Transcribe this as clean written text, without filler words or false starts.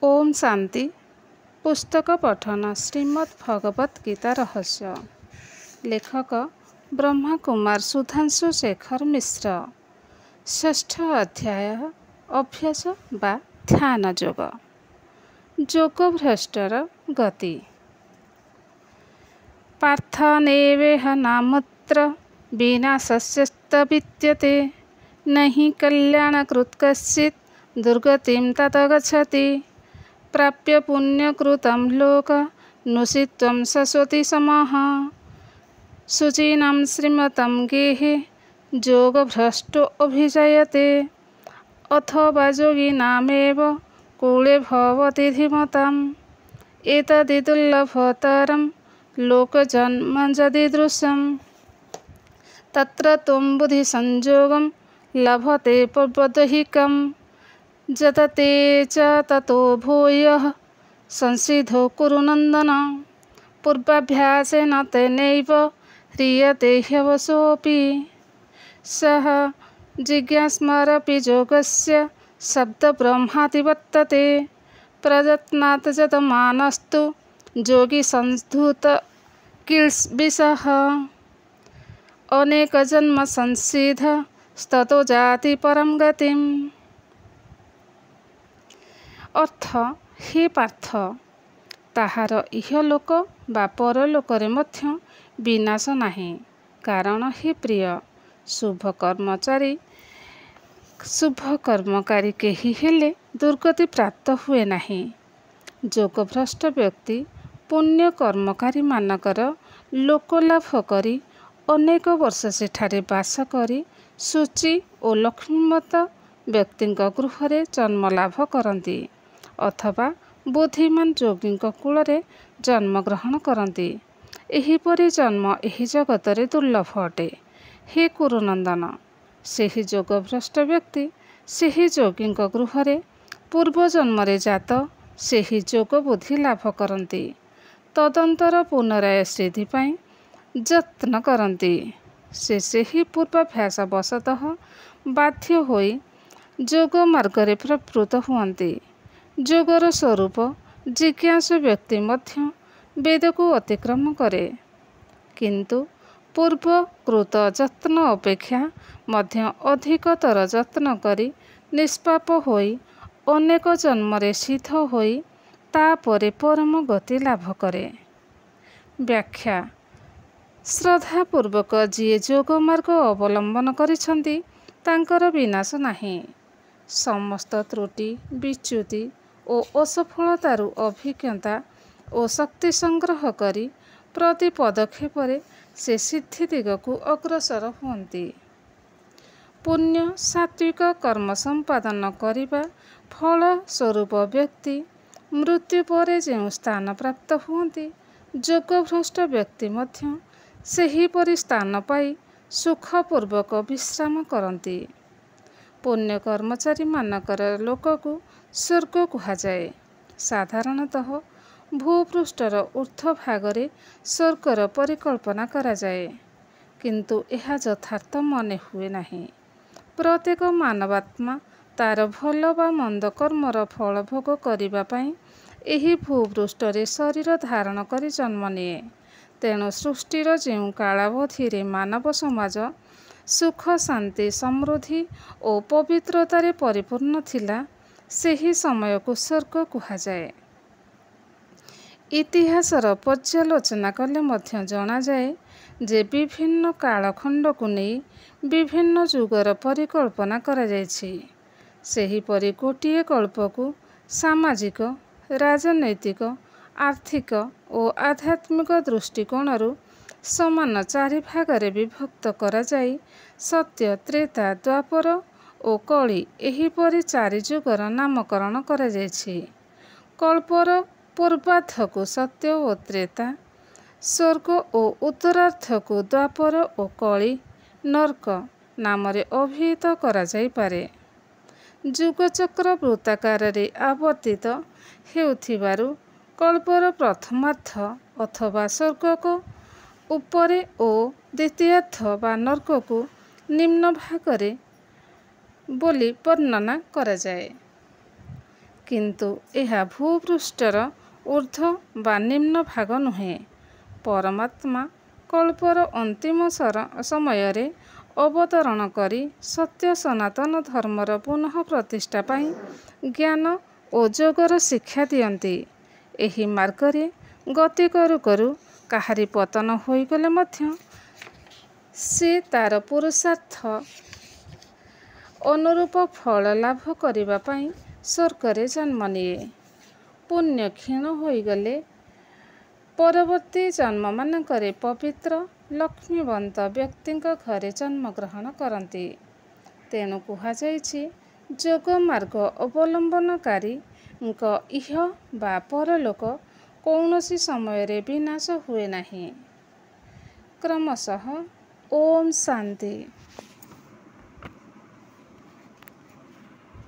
ओम शांति। पुस्तक पठन श्रीमद् भगवत गीता रहस्य। लेखक ब्रह्मा कुमार सुधांशु शेखर मिश्र। षष्ठ अध्याय अभ्यास बा ध्यान जोग। जोग भ्रष्टर गति। पार्थ नैवेह नामुत्र विनाशस्यस्त विद्यते नहि कल्याणकृत् कश्चित् दुर्गतिं तत गच्छति। प्राप्य पुण्यकृतं लोक नुषित्वं शश्वति समः। शुचीनां श्रीमतं गेहे योगभ्रष्टो अभिजायते। अथवा योगिनामेव कुले भवति धीमताम्। एतद्दुर्लभतरं लोकजन्म यदीदृशं। तत्र त्वं बुद्धिसंयोगं लभते प्रबोधहिकम्। यतते च ततो भूयः संसिद्धो कुरु नन्दन। पूर्वाभ्यासेन तेनैव ह्रियते ह्यवशोऽपि। सः जिज्ञास्मरपि योगस्य शब्दब्रह्माति वर्तते। प्रयत्नात् यतमानस्तु योगी संधूत किल्बिषः। अनेकजन्म संसिद्धस्ततो जाति परं गतिम्। अर्थ हे पार्थ, ताहार इहलोक बा परलोकरे मध्य विनाश नाही। कारण हे प्रिय, शुभ कर्मकारी केही हेले दुर्गति प्राप्त हुए नाही। जोगभ्रष्ट व्यक्ति पुण्य कर्मकारी मानकर लोकलाभ करी अनेक वर्ष सेठारे बास करी शुचि ओ लक्ष्मीमत व्यक्तिଙ୍କ गृहरे जन्मलाभ करନ୍ତି अथवा बुद्धिमान योगीଙ୍କ कूଳରେ जन्मग्रहण करନ୍ତି। एहिपरि जन्म एहि जगତରେ दुर्लभ अटे। हे कुरुनंदन, ସେହି ଯୋଗଭ୍ରଷ୍ଟ ବ୍ୟକ୍ତି ସେହି ଯୋଗୀଙ୍କ ଗୃହରେ ପୂର୍ବଜନ୍ମରେ ଜାତ ସେହି ଯୋଗ ବୁଦ୍ଧି ଲାଭ କରନ୍ତି। ତଦନ୍ତର ପୁନରାୟ ସିଦ୍ଧି ପାଇଁ ଯତ୍ନ କରନ୍ତି। ସେ ସେହି ପୂର୍ବାଭ୍ୟାସ ବଶତଃ ବାଧ୍ୟ ହୋଇ ଯୋଗ ମାର୍ଗରେ ପ୍ରବୃତ୍ତ ହୁଅନ୍ତି। ଯୋଗର ସ୍ୱରୂପ ଜିଜ୍ଞାସୁ ବ୍ୟକ୍ତି ମଧ୍ୟ ବେଦକୁ ଅତିକ୍ରମ କରେ, କିନ୍ତୁ ପୂର୍ବକୃତ ଯତ୍ନ ଅପେକ୍ଷା ମଧ୍ୟ ଅଧିକତର ଯତ୍ନ କରି ନିଷ୍ପାପ ହୋଇ ଅନେକ ଜନ୍ମରେ ସିଦ୍ଧ ହୋଇ ତାପରେ ପରମ ଗତି ଲାଭ କରେ। ବ୍ୟାଖ୍ୟା। ଶ୍ରଦ୍ଧାପୂର୍ବକ ଯିଏ ଯୋଗ ମାର୍ଗ ଅବଲମ୍ବନ କରିଛନ୍ତି ତାଙ୍କର ବିନାଶ ନାହିଁ। ସମସ୍ତ ତ୍ରୁଟି ବିଚ୍ୟୁତି ଓ ଅସଫଳତାରୁ ଅଭିଜ୍ଞତା ଓ ଶକ୍ତି ସଂଗ୍ରହ କରି ପ୍ରତି ପଦକ୍ଷେପରେ ସେ ସିଦ୍ଧି ଦିଗକୁ ଅଗ୍ରସର ହୁଅନ୍ତି। ପୁଣ୍ୟ ସାତ୍ୱିକ କର୍ମ ସମ୍ପାଦନ କରିବା ଫଳ ସ୍ୱରୂପ ବ୍ୟକ୍ତି ମୃତ୍ୟୁ ପରେ ଯେଉଁ ସ୍ଥାନ ପ୍ରାପ୍ତ ହୁଅନ୍ତି, ଯୋଗଭ୍ରଷ୍ଟ ବ୍ୟକ୍ତି ମଧ୍ୟ ସେହିପରି ସ୍ଥାନ ପାଇ ସୁଖପୂର୍ବକ ବିଶ୍ରାମ କରନ୍ତି। ପୁଣ୍ୟ କର୍ମଚାରୀମାନଙ୍କର ଲୋକକୁ ସ୍ୱର୍ଗ କୁହାଯାଏ। ସାଧାରଣତଃ ଭୂପୃଷ୍ଠର ଊର୍ଦ୍ଧ୍ୱ ଭାଗରେ ସ୍ୱର୍ଗର ପରିକଳ୍ପନା କରାଯାଏ, କିନ୍ତୁ ଏହା ଯଥାର୍ଥ ମନେ ହୁଏ ନାହିଁ। ପ୍ରତ୍ୟେକ ମାନବାତ୍ମା ତାର ଭଲ ବା ମନ୍ଦ କର୍ମର ଫଳ ଭୋଗ କରିବା ପାଇଁ ଏହି ଭୂପୃଷ୍ଠରେ ଶରୀର ଧାରଣ କରି ଜନ୍ମ ନିଏ। ତେଣୁ ସୃଷ୍ଟିର ଯେଉଁ କାଳାବଧିରେ ମାନବ ସମାଜ ସୁଖ ଶାନ୍ତି ସମୃଦ୍ଧି ଓ ପବିତ୍ରତାରେ ପରିପୂର୍ଣ୍ଣ ଥିଲା, ସେହି ସମୟକୁ ସ୍ୱର୍ଗ କୁହାଯାଏ। ଇତିହାସର ପର୍ଯ୍ୟାଲୋଚନା କଲେ ମଧ୍ୟ ଜଣାଯାଏ ଯେ ବିଭିନ୍ନ କାଳଖଣ୍ଡକୁ ନେଇ ବିଭିନ୍ନ ଯୁଗର ପରିକଳ୍ପନା କରାଯାଇଛି। ସେହିପରି ଗୋଟିଏ କଳ୍ପକୁ ସାମାଜିକ, ରାଜନୈତିକ, ଆର୍ଥିକ ଓ ଆଧ୍ୟାତ୍ମିକ ଦୃଷ୍ଟିକୋଣରୁ ସମାନ ଚାରି ଭାଗରେ ବିଭକ୍ତ କରାଯାଇ ସତ୍ୟ, ତ୍ରେତା, ଦ୍ୱାପର ଓ କଳି ଏହିପରି ଚାରି ଯୁଗର ନାମକରଣ କରାଯାଇଛି। କଳ୍ପର ପୂର୍ବାର୍ଦ୍ଧକୁ ସତ୍ୟ ଓ ତ୍ରେତା, ସ୍ୱର୍ଗ ଓ ଉତ୍ତରାର୍ଦ୍ଧକୁ ଦ୍ୱାପର ଓ କଳି ନର୍କ ନାମରେ ଅଭିହିତ କରାଯାଇପାରେ। ଯୁଗଚକ୍ର ବୃତ୍ତାକାରରେ ଆବର୍ତ୍ତିତ ହେଉଥିବାରୁ କଳ୍ପର ପ୍ରଥମାର୍ଦ୍ଧ ଅଥବା ସ୍ୱର୍ଗକୁ ଉପରେ ଓ ଦ୍ୱିତୀୟାର୍ଦ୍ଧ ବା ନର୍କକୁ ନିମ୍ନ ଭାଗରେ ବୋଲି ବର୍ଣ୍ଣନା କରାଯାଏ। କିନ୍ତୁ ଏହା ଭୂପୃଷ୍ଠର ଊର୍ଦ୍ଧ୍ୱ ବା ନିମ୍ନ ଭାଗ ନୁହେଁ। ପରମାତ୍ମା କଳ୍ପର ଅନ୍ତିମ ସମୟରେ ଅବତରଣ କରି ସତ୍ୟ ସନାତନ ଧର୍ମର ପୁନଃ ପ୍ରତିଷ୍ଠା ପାଇଁ ଜ୍ଞାନ ଓ ଯୋଗର ଶିକ୍ଷା ଦିଅନ୍ତି। ଏହି ମାର୍ଗରେ ଗତି କରୁ କରୁ କାହାରି ପତନ ହୋଇଗଲେ ମଧ୍ୟ ସେ ତାର ପୁରୁଷାର୍ଥ ଅନୁରୂପ ଫଳ ଲାଭ କରିବା ପାଇଁ ସ୍ୱର୍ଗରେ ଜନ୍ମ ନିଏ। ପୁଣ୍ୟ କ୍ଷୀଣ ହୋଇଗଲେ ପରବର୍ତ୍ତୀ ଜନ୍ମମାନଙ୍କରେ ପବିତ୍ର ଲକ୍ଷ୍ମୀବନ୍ତ ବ୍ୟକ୍ତିଙ୍କ ଘରେ ଜନ୍ମଗ୍ରହଣ କରନ୍ତି। ତେଣୁ କୁହାଯାଇଛି ଯୋଗ ମାର୍ଗ ଅବଲମ୍ବନକାରୀଙ୍କ ଇହ ବା ପରଲୋକ କୌଣସି ସମୟରେ ବିନାଶ ହୁଏ ନାହିଁ। କ୍ରମଶଃ ଓମ୍ ଶାନ୍ତି।